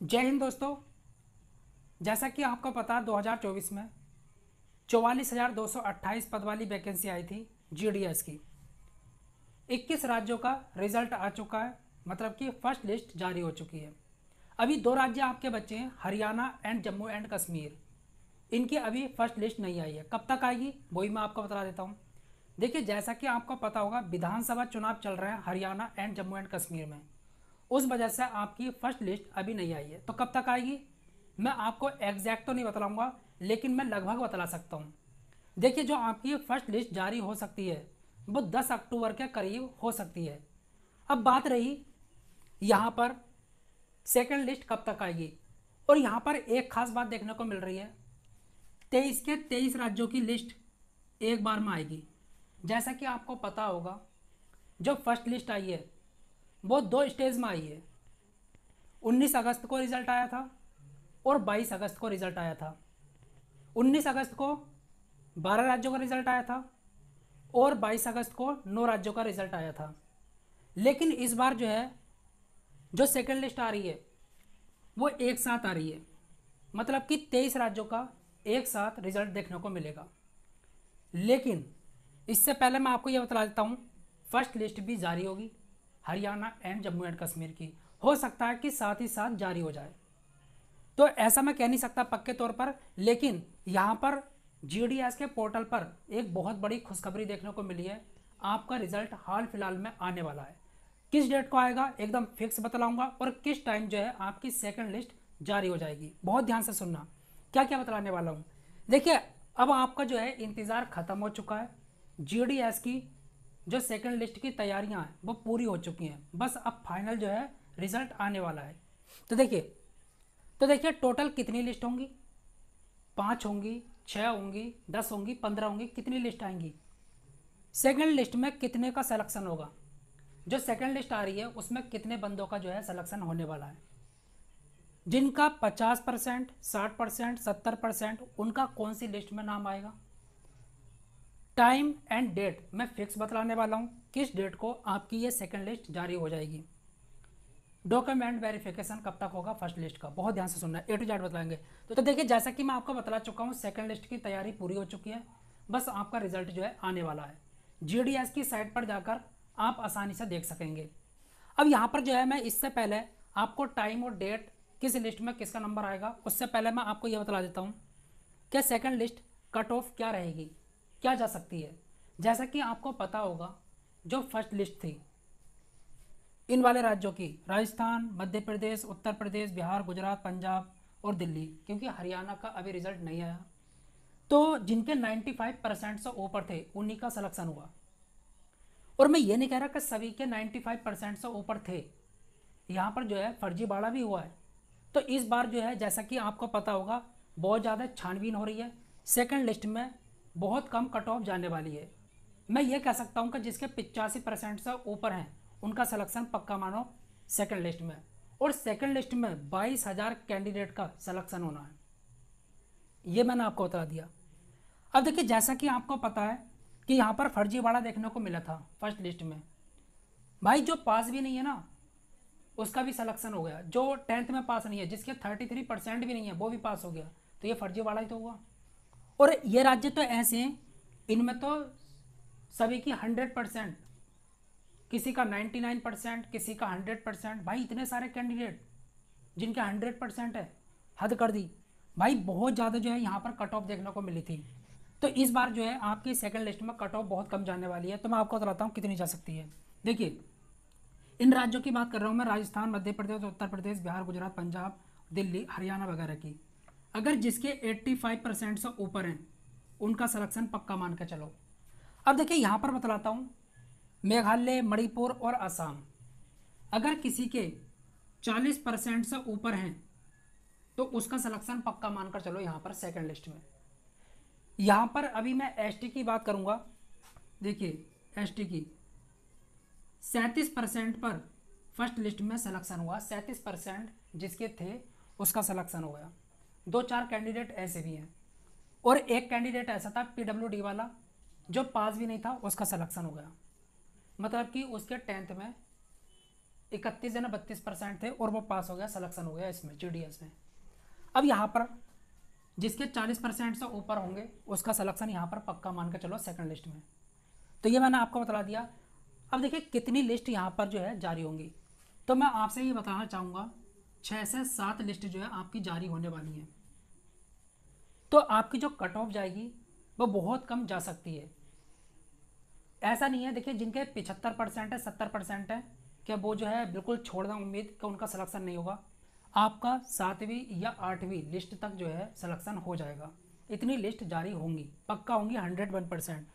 जय हिंद दोस्तों। जैसा कि आपको पता 2024 में 44,228 पद वाली वैकेंसी आई थी जीडीएस की। 21 राज्यों का रिजल्ट आ चुका है, मतलब कि फर्स्ट लिस्ट जारी हो चुकी है। अभी दो राज्य आपके बचे हैं, हरियाणा एंड जम्मू एंड कश्मीर। इनकी अभी फर्स्ट लिस्ट नहीं आई है, कब तक आएगी वही मैं आपको बता देता हूँ। देखिए, जैसा कि आपको पता होगा विधानसभा चुनाव चल रहे हैं हरियाणा एंड जम्मू एंड कश्मीर में। उस वजह से आपकी फर्स्ट लिस्ट अभी नहीं आई है, तो कब तक आएगी मैं आपको एग्जैक्ट तो नहीं बताऊंगा, लेकिन मैं लगभग बता सकता हूँ। देखिए, जो आपकी फर्स्ट लिस्ट जारी हो सकती है वो 10 अक्टूबर के करीब हो सकती है। अब बात रही यहाँ पर सेकंड लिस्ट कब तक आएगी, और यहाँ पर एक खास बात देखने को मिल रही है। 23 के 23 राज्यों की लिस्ट एक बार में आएगी। जैसा कि आपको पता होगा, जो फर्स्ट लिस्ट आई है वो दो स्टेज में आई है। 19 अगस्त को रिजल्ट आया था और 22 अगस्त को रिजल्ट आया था। 19 अगस्त को 12 राज्यों का रिजल्ट आया था और 22 अगस्त को 9 राज्यों का रिजल्ट आया था। लेकिन इस बार जो है, जो सेकंड लिस्ट आ रही है वो एक साथ आ रही है, मतलब कि 23 राज्यों का एक साथ रिजल्ट देखने को मिलेगा। लेकिन इससे पहले मैं आपको यह बता देता हूँ, फर्स्ट लिस्ट भी जारी होगी हरियाणा एंड जम्मू एंड कश्मीर की। हो सकता है कि साथ ही साथ जारी हो जाए, तो ऐसा मैं कह नहीं सकता पक्के तौर पर। लेकिन यहाँ पर जीडीएस के पोर्टल पर एक बहुत बड़ी खुशखबरी देखने को मिली है। आपका रिजल्ट हाल फिलहाल में आने वाला है। किस डेट को आएगा एकदम फिक्स बतलाऊंगा, और किस टाइम जो है आपकी सेकंड लिस्ट जारी हो जाएगी। बहुत ध्यान से सुनना क्या क्या बतलाने वाला हूँ। देखिए, अब आपका जो है इंतज़ार ख़त्म हो चुका है। जीडीएस की जो सेकंड लिस्ट की तैयारियां हैं वो पूरी हो चुकी हैं, बस अब फाइनल जो है रिजल्ट आने वाला है। तो देखिए तो देखिए टोटल कितनी लिस्ट होंगी, 5 होंगी, 6 होंगी, 10 होंगी, 15 होंगी, कितनी लिस्ट आएंगी। सेकंड लिस्ट में कितने का सिलेक्शन होगा, जो सेकंड लिस्ट आ रही है उसमें कितने बंदों का जो है सिलेक्शन होने वाला है। जिनका 50%, 60%, 70%, उनका कौन सी लिस्ट में नाम आएगा। टाइम एंड डेट मैं फिक्स बतलाने वाला हूँ, किस डेट को आपकी ये सेकंड लिस्ट जारी हो जाएगी। डॉक्यूमेंट वेरिफिकेशन कब तक होगा फर्स्ट लिस्ट का, बहुत ध्यान से सुनना है, ए टू जेड बताएंगे। तो देखिए, जैसा कि मैं आपको बता चुका हूँ, सेकंड लिस्ट की तैयारी पूरी हो चुकी है, बस आपका रिजल्ट जो है आने वाला है। जीडीएस की साइट पर जाकर आप आसानी से देख सकेंगे। अब यहाँ पर जो है, मैं इससे पहले आपको टाइम और डेट, किस लिस्ट में किसका नंबर आएगा, उससे पहले मैं आपको यह बता देता हूँ कि सेकंड लिस्ट कट ऑफ क्या रहेगी, क्या जा सकती है। जैसा कि आपको पता होगा, जो फर्स्ट लिस्ट थी इन वाले राज्यों की, राजस्थान, मध्य प्रदेश, उत्तर प्रदेश, बिहार, गुजरात, पंजाब और दिल्ली, क्योंकि हरियाणा का अभी रिजल्ट नहीं आया, तो जिनके 95% से ऊपर थे उन्हीं का सिलेक्शन हुआ। और मैं ये नहीं कह रहा कि सभी के 95% से ऊपर थे, यहाँ पर जो है फर्जीवाड़ा भी हुआ है। तो इस बार जो है, जैसा कि आपको पता होगा, बहुत ज़्यादा छानबीन हो रही है। सेकंड लिस्ट में बहुत कम कट ऑफ जाने वाली है। मैं ये कह सकता हूँ कि जिसके 85% से ऊपर हैं उनका सिलेक्शन पक्का मानो सेकंड लिस्ट में। और सेकंड लिस्ट में 22,000 कैंडिडेट का सिलेक्शन होना है, ये मैंने आपको बता दिया। अब देखिए, जैसा कि आपको पता है कि यहाँ पर फर्जीवाड़ा देखने को मिला था फर्स्ट लिस्ट में। भाई, जो पास भी नहीं है ना उसका भी सिलेक्शन हो गया, जो 10th में पास नहीं है, जिसके 33% भी नहीं है वो भी पास हो गया, तो ये फर्जीवाड़ा ही तो हुआ। और ये राज्य तो ऐसे हैं, इनमें तो सभी की 100%, किसी का 99%, किसी का 100%। भाई, इतने सारे कैंडिडेट जिनके 100% है, हद कर दी भाई। बहुत ज़्यादा जो है यहाँ पर कट ऑफ देखने को मिली थी। तो इस बार जो है आपकी सेकंड लिस्ट में कट ऑफ बहुत कम जाने वाली है, तो मैं आपको बताता हूँ कितनी जा सकती है। देखिए, इन राज्यों की बात कर रहा हूँ मैं, राजस्थान, मध्य प्रदेश, उत्तर प्रदेश, बिहार, गुजरात, पंजाब, दिल्ली, हरियाणा वगैरह की। अगर जिसके 85% से ऊपर हैं उनका सिलेक्शन पक्का मान के चलो। अब देखिए, यहाँ पर बतलाता हूँ, मेघालय, मणिपुर और असम, अगर किसी के 40% से ऊपर हैं तो उसका सिलेक्शन पक्का मानकर चलो यहाँ पर सेकंड लिस्ट में। यहाँ पर अभी मैं एसटी की बात करूँगा। देखिए, एसटी की 37% पर फर्स्ट लिस्ट में सिलेक्शन हुआ। 37% जिसके थे उसका सिलेक्शन हो गया। 2-4 कैंडिडेट ऐसे भी हैं, और एक कैंडिडेट ऐसा था पीडब्ल्यूडी वाला, जो पास भी नहीं था, उसका सिलेक्शन हो गया। मतलब कि उसके 10th में 31 या 32% थे और वो पास हो गया, सिलेक्शन हो गया इसमें GDS में। अब यहाँ पर जिसके 40% से ऊपर होंगे उसका सिलेक्शन यहाँ पर पक्का मान के चलो सेकंड लिस्ट में। तो ये मैंने आपको बता दिया। अब देखिए कितनी लिस्ट यहाँ पर जो है जारी होंगी, तो मैं आपसे ये बताना चाहूँगा 6 से 7 लिस्ट जो है आपकी जारी होने वाली है। तो आपकी जो कट ऑफ जाएगी वो बहुत कम जा सकती है। ऐसा नहीं है, देखिए जिनके 75% है 70% है क्या वो जो है बिल्कुल छोड़ दें उम्मीद कि उनका सिलेक्शन नहीं होगा। आपका 7वीं या 8वीं लिस्ट तक जो है सिलेक्शन हो जाएगा। इतनी लिस्ट जारी होंगी, पक्का होंगी 101%।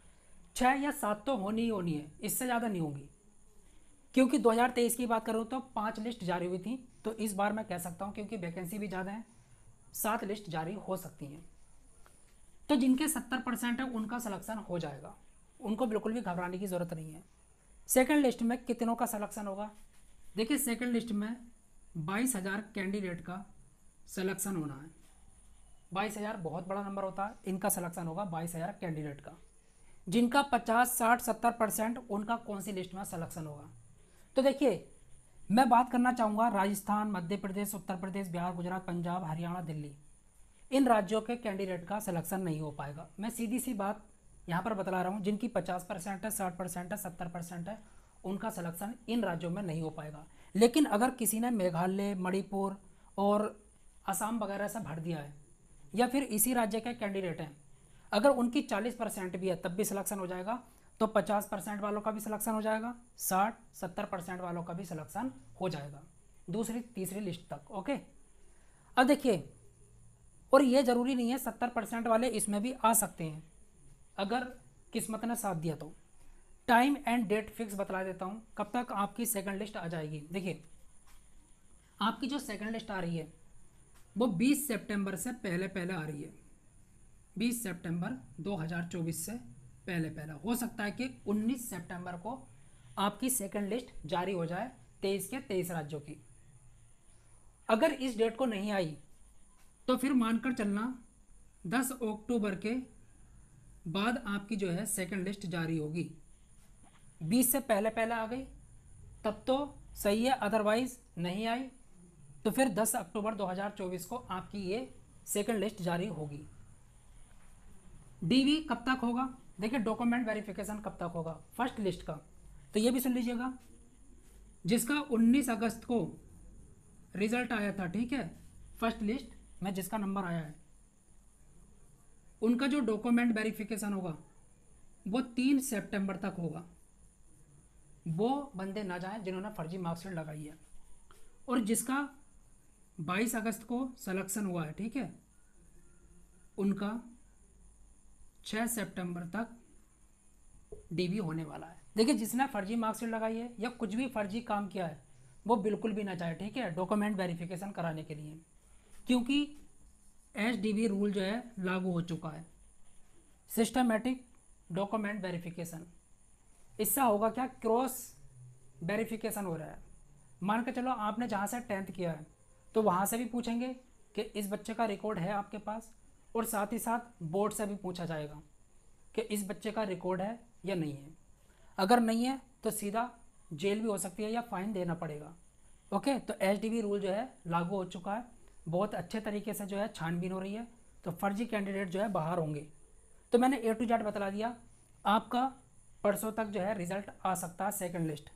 6 या 7 तो होनी ही होनी है, इससे ज़्यादा नहीं होंगी। क्योंकि 2023 की बात करूँ तो 5 लिस्ट जारी हुई थी, तो इस बार मैं कह सकता हूँ क्योंकि वैकेंसी भी ज़्यादा है 7 लिस्ट जारी हो सकती हैं। तो जिनके 70% है उनका सिलेक्शन हो जाएगा, उनको बिल्कुल भी घबराने की ज़रूरत नहीं है। सेकंड लिस्ट में कितनों का सिलेक्शन होगा? देखिए सेकंड लिस्ट में 22,000 कैंडिडेट का सिलेक्शन होना है। 22,000 बहुत बड़ा नंबर होता है, इनका सिलेक्शन होगा 22,000 कैंडिडेट का। जिनका 50, 60, 70% उनका कौन सी लिस्ट में सिलेक्शन होगा? तो देखिए मैं बात करना चाहूँगा राजस्थान, मध्य प्रदेश, उत्तर प्रदेश, बिहार, गुजरात, पंजाब, हरियाणा, दिल्ली, इन राज्यों के कैंडिडेट का सिलेक्शन नहीं हो पाएगा। मैं सीधी सी बात यहाँ पर बतला रहा हूँ, जिनकी 50% है, 60% है, 70% है, उनका सिलेक्शन इन राज्यों में नहीं हो पाएगा। लेकिन अगर किसी ने मेघालय, मणिपुर और असम वगैरह से भर दिया है, या फिर इसी राज्य के कैंडिडेट हैं, अगर उनकी 40% भी है तब भी सिलेक्शन हो जाएगा। तो 50% वालों का भी सिलेक्शन हो जाएगा, 60-70% वालों का भी सिलेक्शन हो जाएगा दूसरी तीसरी लिस्ट तक। ओके, अब देखिए, और ये ज़रूरी नहीं है 70% वाले इसमें भी आ सकते हैं अगर किस्मत ने साथ दिया तो। टाइम एंड डेट फिक्स बतला देता हूँ कब तक आपकी सेकंड लिस्ट आ जाएगी। देखिए आपकी जो सेकंड लिस्ट आ रही है वो 20 सितंबर से पहले पहले आ रही है। 20 सितंबर 2024 से पहले पहले हो सकता है कि 19 सितंबर को आपकी सेकंड लिस्ट जारी हो जाए 23 के 23 राज्यों की। अगर इस डेट को नहीं आई तो फिर मानकर चलना 10 अक्टूबर के बाद आपकी जो है सेकंड लिस्ट जारी होगी। 20 से पहले पहले आ गई तब तो सही है, अदरवाइज नहीं आई तो फिर 10 अक्टूबर 2024 को आपकी ये सेकंड लिस्ट जारी होगी। डीवी कब तक होगा? देखिए डॉक्यूमेंट वेरिफिकेशन कब तक होगा फर्स्ट लिस्ट का, तो ये भी सुन लीजिएगा। जिसका 19 अगस्त को रिजल्ट आया था, ठीक है, फर्स्ट लिस्ट में जिसका नंबर आया है, उनका जो डॉक्यूमेंट वेरिफिकेशन होगा वो 3 सितंबर तक होगा। वो बंदे ना जाएं जिन्होंने फर्जी मार्कशीट लगाई है। और जिसका 22 अगस्त को सिलेक्शन हुआ है, ठीक है, उनका 6 सितंबर तक डीवी होने वाला है। देखिए जिसने फर्जी मार्कशीट लगाई है या कुछ भी फर्जी काम किया है वो बिल्कुल भी ना जाए, ठीक है, डॉक्यूमेंट वेरिफिकेशन कराने के लिए, क्योंकि HDV रूल जो है लागू हो चुका है, सिस्टमेटिक डॉक्यूमेंट वेरिफिकेशन। इससे होगा क्या, क्रॉस वेरिफिकेशन हो रहा है। मान के चलो आपने जहाँ से 10th किया है तो वहाँ से भी पूछेंगे कि इस बच्चे का रिकॉर्ड है आपके पास, और साथ ही साथ बोर्ड से भी पूछा जाएगा कि इस बच्चे का रिकॉर्ड है या नहीं है। अगर नहीं है तो सीधा जेल भी हो सकती है या फाइन देना पड़ेगा। ओके, तो HDV रूल जो है लागू हो चुका है, बहुत अच्छे तरीके से जो है छानबीन हो रही है, तो फर्जी कैंडिडेट जो है बाहर होंगे। तो मैंने A to Z बतला दिया। आपका परसों तक जो है रिजल्ट आ सकता है सेकंड लिस्ट।